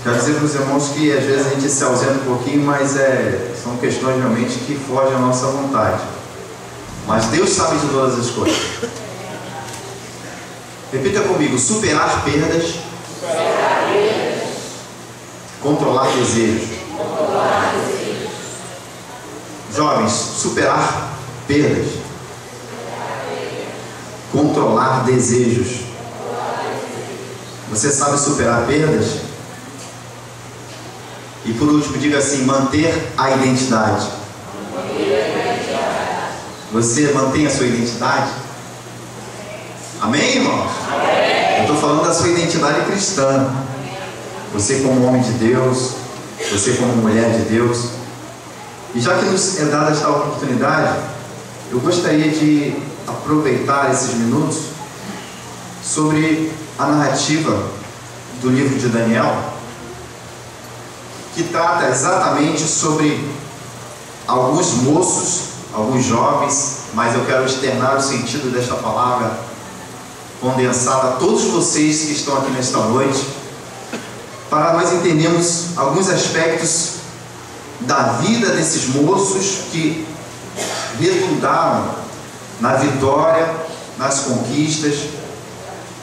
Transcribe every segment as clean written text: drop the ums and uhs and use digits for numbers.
Quero dizer para os irmãos que às vezes a gente se ausenta um pouquinho, mas são questões realmente que fogem à nossa vontade. Mas Deus sabe de todas as coisas. Repita comigo: superar perdas, controlar desejos. Jovens, superar perdas, controlar desejos. Você sabe superar perdas? E por último, diga assim: manter a identidade. Você mantém a sua identidade? Amém, irmãos? Eu estou falando da sua identidade cristã. Você como homem de Deus, você como mulher de Deus. E já que nos é dada esta oportunidade, eu gostaria de aproveitar esses minutos sobre a narrativa do livro de Daniel, que trata exatamente sobre alguns moços, alguns jovens, mas eu quero externar o sentido desta palavra condensada a todos vocês que estão aqui nesta noite, para nós entendermos alguns aspectos da vida desses moços que redundaram na vitória, nas conquistas,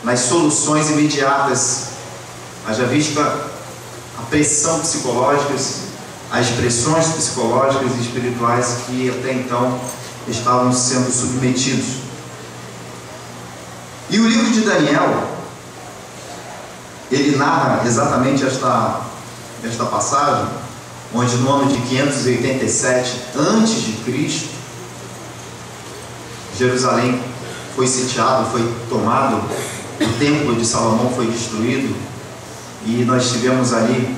nas soluções imediatas, haja vista a pressão psicológica, as pressões psicológicas e espirituais que até então estavam sendo submetidos. E o livro de Daniel, ele narra exatamente esta passagem, onde no ano de 587 a.C., Jerusalém foi sitiado, foi tomado, o templo de Salomão foi destruído, e nós tivemos ali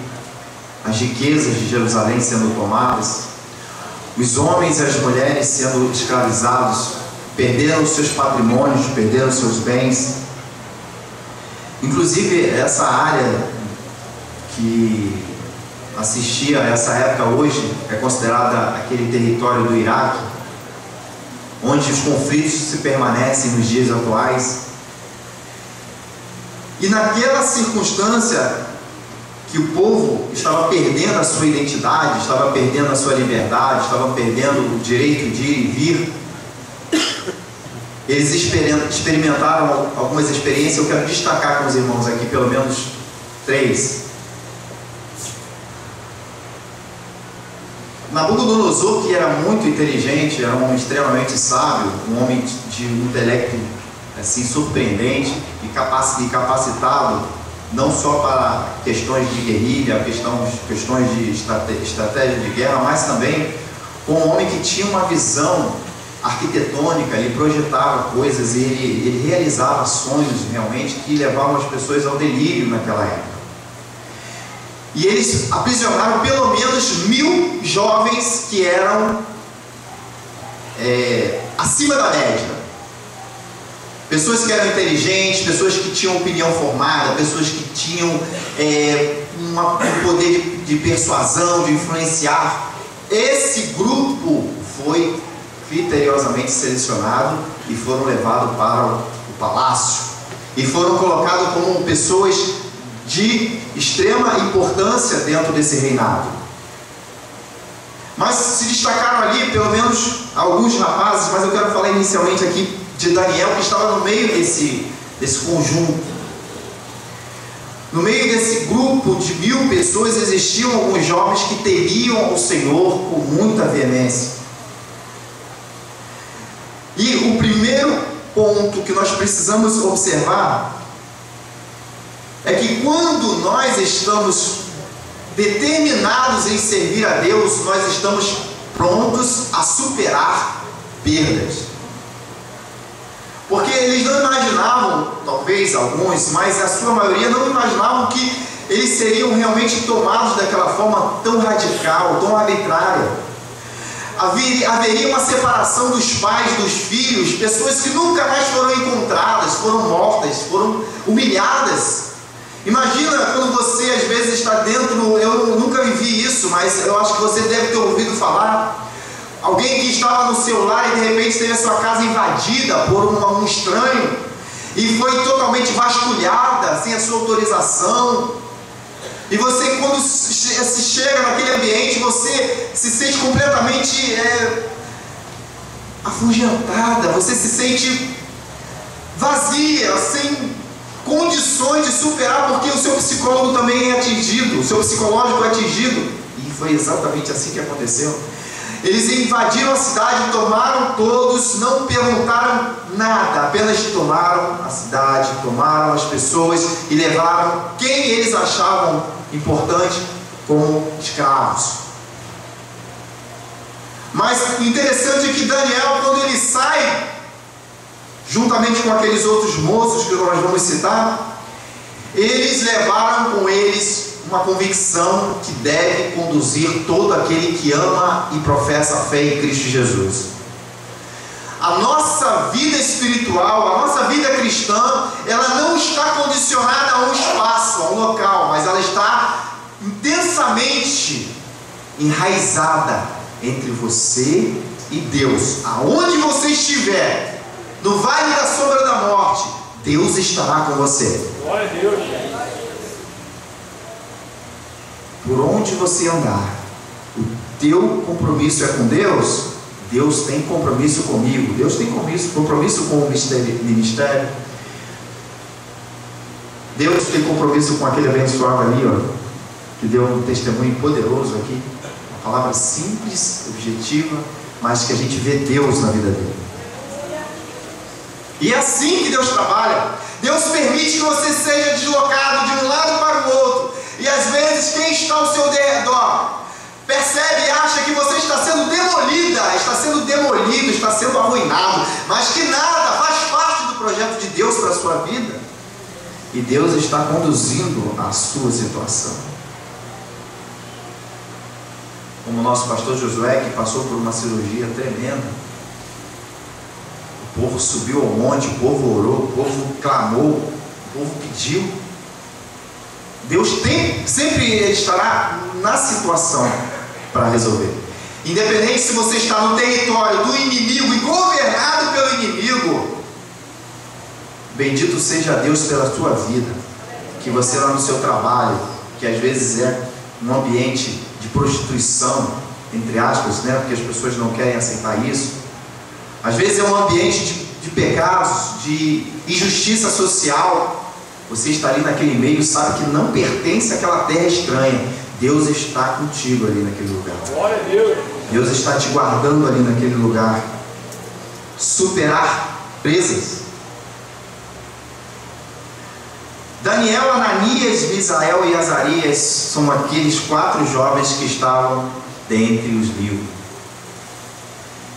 as riquezas de Jerusalém sendo tomadas, os homens e as mulheres sendo escravizados, perderam seus patrimônios, perderam seus bens. Inclusive essa área que assistia a essa época hoje é considerada aquele território do Iraque, onde os conflitos se permanecem nos dias atuais. E naquela circunstância que o povo estava perdendo a sua identidade, estava perdendo a sua liberdade, estava perdendo o direito de ir e vir, eles experimentaram algumas experiências. Eu quero destacar com os irmãos aqui pelo menos 3. Nabucodonosor, que era muito inteligente, era um homem extremamente sábio, um homem de um intelecto assim, surpreendente e capacitado não só para questões de guerrilha, questões de estratégia de guerra, mas também como um homem que tinha uma visão arquitetônica. Ele projetava coisas e ele realizava sonhos realmente que levavam as pessoas ao delírio naquela época. E eles aprisionaram pelo menos 1000 jovens que eram acima da média. Pessoas que eram inteligentes, pessoas que tinham opinião formada, pessoas que tinham um poder de persuasão, de influenciar. Esse grupo foi criteriosamente selecionado e foram levados para o palácio. E foram colocados como pessoas de extrema importância dentro desse reinado. Mas se destacaram ali pelo menos alguns rapazes, mas eu quero falar inicialmente aqui de Daniel, que estava no meio desse conjunto. No meio desse grupo de 1000 pessoas existiam alguns jovens que teriam o Senhor com muita veemência. E o primeiro ponto que nós precisamos observar é que quando nós estamos determinados em servir a Deus, nós estamos prontos a superar perdas. Porque eles não imaginavam, talvez alguns, mas a sua maioria não imaginavam que eles seriam realmente tomados daquela forma tão radical, tão arbitrária. Haveria uma separação dos pais, dos filhos, pessoas que nunca mais foram encontradas, foram mortas, foram humilhadas. Imagina quando você às vezes está dentro, eu nunca vivi isso, mas eu acho que você deve ter ouvido falar, alguém que estava no seu lar e de repente teve a sua casa invadida por um estranho e foi totalmente vasculhada sem a sua autorização. E você, quando se chega naquele ambiente, você se sente completamente afugentada, você se sente vazia, sem condições de superar, porque o seu psicólogo também é atingido, o seu psicológico é atingido. E foi exatamente assim que aconteceu. Eles invadiram a cidade, tomaram todos, não perguntaram nada, apenas tomaram a cidade, tomaram as pessoas e levaram quem eles achavam importante como escravos. Mas o interessante é que Daniel, quando ele sai, juntamente com aqueles outros moços que nós vamos citar, eles levaram com eles uma convicção que deve conduzir todo aquele que ama e professa a fé em Cristo Jesus. A nossa vida espiritual, a nossa vida cristã, ela não está condicionada a um espaço, a um local, mas ela está intensamente enraizada entre você e Deus. Aonde você estiver, no vale da sombra da morte, Deus estará com você. Glória a Deus, gente. Por onde você andar, o teu compromisso é com Deus. Deus tem compromisso comigo. Deus tem compromisso com o ministério. Deus tem compromisso com aquele abençoado ali, ó, que deu um testemunho poderoso aqui. Uma palavra simples, objetiva, mas que a gente vê Deus na vida dele. E é assim que Deus trabalha. Deus permite que você seja deslocado de um lado para o outro. E às vezes quem está ao seu redor percebe e acha que você está sendo demolida, está sendo demolido, está sendo arruinado, mas que nada, faz parte do projeto de Deus para a sua vida. E Deus está conduzindo a sua situação. Como o nosso pastor Josué, que passou por uma cirurgia tremenda. O povo subiu ao monte, o povo orou, o povo clamou, o povo pediu. Deus sempre estará na situação para resolver. Independente se você está no território do inimigo e governado pelo inimigo, bendito seja Deus pela sua vida. Que você lá no seu trabalho, que às vezes é um ambiente de prostituição, entre aspas, né? Porque as pessoas não querem aceitar isso. Às vezes é um ambiente de pecados, de injustiça social. Você está ali naquele meio, sabe que não pertence àquela terra estranha. Deus está contigo ali naquele lugar. Glória a Deus. Deus está te guardando ali naquele lugar. Superar presas. Daniel, Ananias, Misael e Azarias são aqueles 4 jovens que estavam dentre os 1000.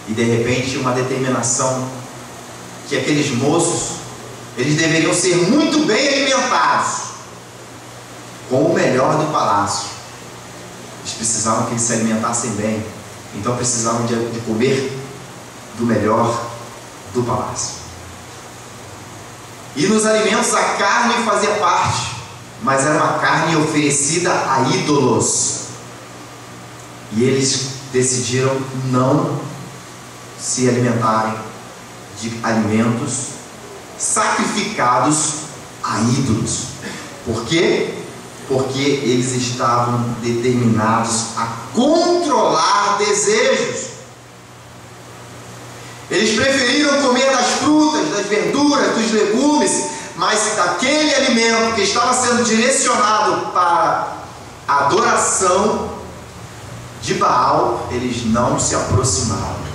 E de repente uma determinação que aqueles moços, eles deveriam ser muito bem alimentados com o melhor do palácio. Eles precisavam que eles se alimentassem bem, então precisavam de comer do melhor do palácio. E nos alimentos a carne fazia parte, mas era uma carne oferecida a ídolos. E eles decidiram não se alimentarem de alimentos sacrificados a ídolos. Por quê? Porque eles estavam determinados a controlar desejos. Eles preferiram comer das frutas, das verduras, dos legumes, mas daquele alimento que estava sendo direcionado para a adoração de Baal, eles não se aproximaram.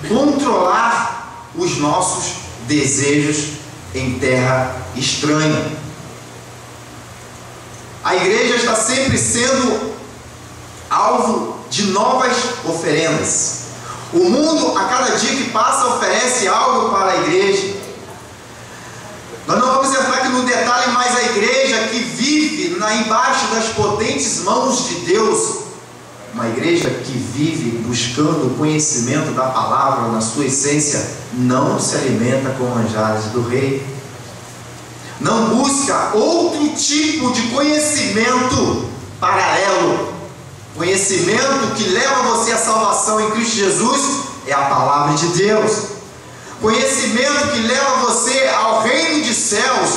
Controlar os nossos desejos em terra estranha. A igreja está sempre sendo alvo de novas oferendas. O mundo, a cada dia que passa, oferece algo para a igreja. Nós não vamos entrar aqui no detalhe, mas a igreja que vive embaixo das potentes mãos de Deus, uma igreja que vive buscando o conhecimento da palavra na sua essência, não se alimenta com manjares do rei. Não busca outro tipo de conhecimento paralelo. Conhecimento que leva você à salvação em Cristo Jesus é a palavra de Deus. Conhecimento que leva você ao reino de céus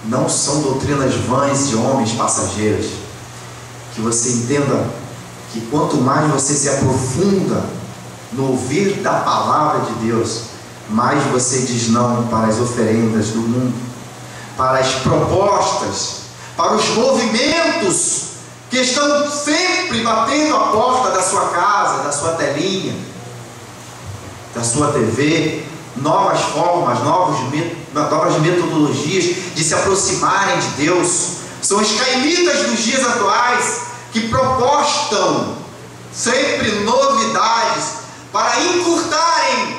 não são doutrinas vãs de homens passageiras. Que você entenda que quanto mais você se aprofunda no ouvir da palavra de Deus, mais você diz não para as oferendas do mundo, para as propostas, para os movimentos que estão sempre batendo a porta da sua casa, da sua telinha, da sua TV, novas formas, novas metodologias de se aproximarem de Deus. São os cainitas dos dias atuais que propostam sempre novidades para encurtarem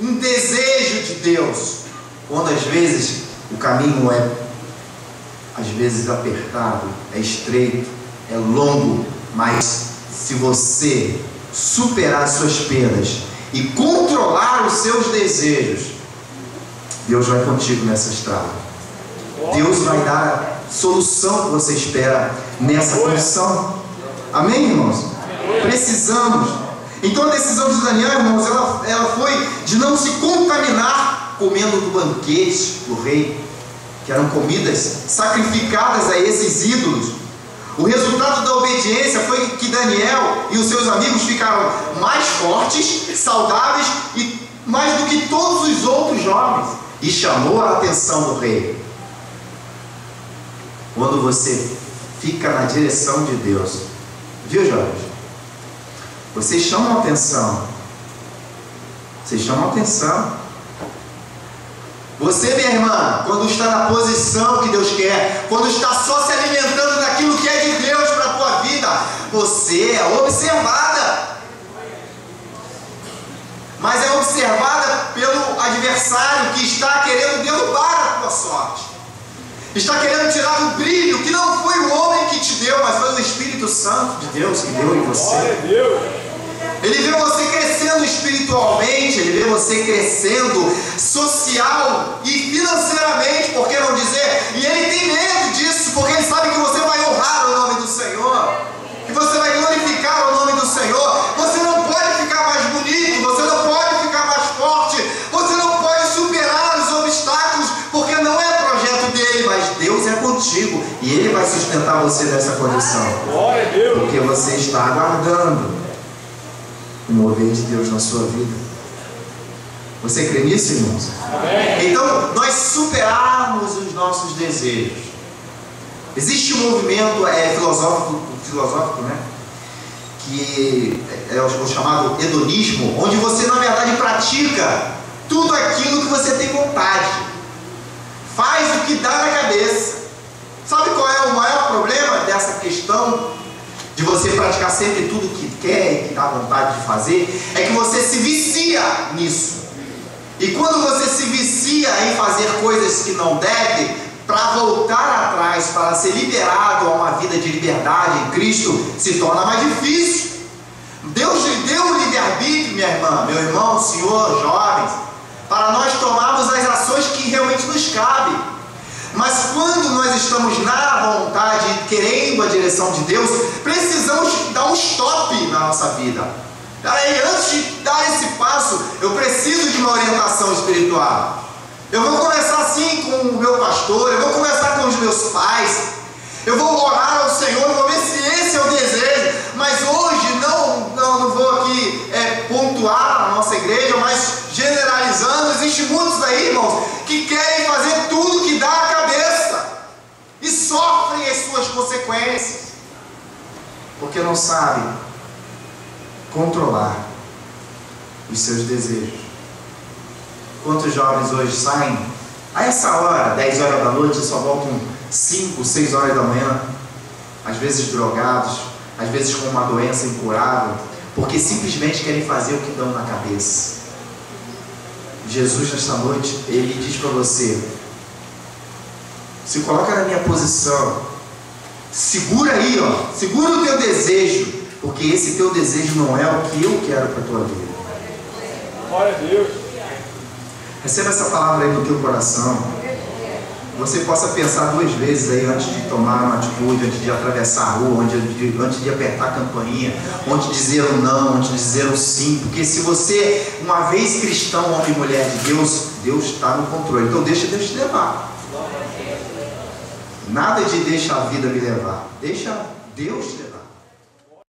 um desejo de Deus, quando às vezes o caminho é às vezes apertado, é estreito, é longo, mas se você superar as suas perdas e controlar os seus desejos, Deus vai contigo nessa estrada. Deus vai dar a solução que você espera nessa condição. Amém, irmãos? Precisamos. Então a decisão de Daniel, irmãos, ela foi de não se contaminar comendo do banquete do rei, que eram comidas sacrificadas a esses ídolos. O resultado da obediência foi que Daniel e os seus amigos ficaram mais fortes, saudáveis e mais do que todos os outros jovens, e chamou a atenção do rei. Quando você fica na direção de Deus, viu, jovens? Vocês chamam atenção. Vocês chamam atenção. Você, minha irmã, quando está na posição que Deus quer, quando está só se alimentando daquilo que é de Deus para a tua vida, você é observada. Mas é observada pelo adversário que está querendo derrubar a tua sorte. Está querendo tirar o brilho, que não foi o homem que te deu, mas foi o Espírito Santo de Deus que deu em você. Ele vê você crescendo espiritualmente, ele vê você crescendo social e financeiramente, por que não dizer? E ele tem medo disso, porque ele sabe que você vai honrar o nome do Senhor, que você vai glorificar o nome do Senhor. Você não pode ficar mais bonito, você não pode ficar mais forte, você não pode superar os obstáculos, porque não é projeto dele, mas Deus é contigo e ele vai sustentar você nessa condição, porque você está aguardando o mover de Deus na sua vida. Você crê nisso, irmãos? Amém. Então, nós superarmos os nossos desejos. Existe um movimento filosófico, né? Que é o chamado hedonismo, onde você, na verdade, pratica tudo aquilo que você tem vontade. Faz o que dá na cabeça. Sabe qual é o maior problema dessa questão de você praticar sempre tudo que quer e que dá vontade de fazer? É que você se vicia nisso. E quando você se vicia em fazer coisas que não deve, para voltar atrás, para ser liberado a uma vida de liberdade em Cristo, se torna mais difícil. Deus lhe deu o livre-arbítrio, minha irmã, meu irmão, senhor, jovens, para nós tomarmos as ações que realmente nos cabem. Mas quando nós estamos na vontade, querendo a direção de Deus, precisamos dar um stop na nossa vida. Peraí, antes de dar esse passo, eu preciso de uma orientação espiritual. Eu vou conversar assim com o meu pastor, eu vou conversar com os meus pais, eu vou orar ao Senhor, eu vou ver se esse é o desejo. Mas hoje não vou aqui pontuar na nossa igreja, mas generalizando, existem muitos aí, irmãos, que querem fazer tudo que dá a cabeça e sofrem as suas consequências, porque não sabem controlar os seus desejos. Quantos jovens hoje saem a essa hora, 10 horas da noite, e só voltam 5, 6 horas da manhã, às vezes drogados, às vezes com uma doença incurável, porque simplesmente querem fazer o que dão na cabeça. Jesus, nesta noite, ele diz para você: se coloca na minha posição, segura aí, ó, segura o teu desejo, porque esse teu desejo não é o que eu quero para a tua vida. Glória a Deus. Receba essa palavra aí no teu coração. você possa pensar duas vezes aí antes de tomar uma atitude, antes de atravessar a rua, antes de apertar a campainha, antes de dizer o não, antes de dizer o sim, porque se você, uma vez cristão, homem e mulher de Deus, Deus está no controle, então deixa Deus te levar. Nada de deixa a vida me levar, deixa Deus te levar.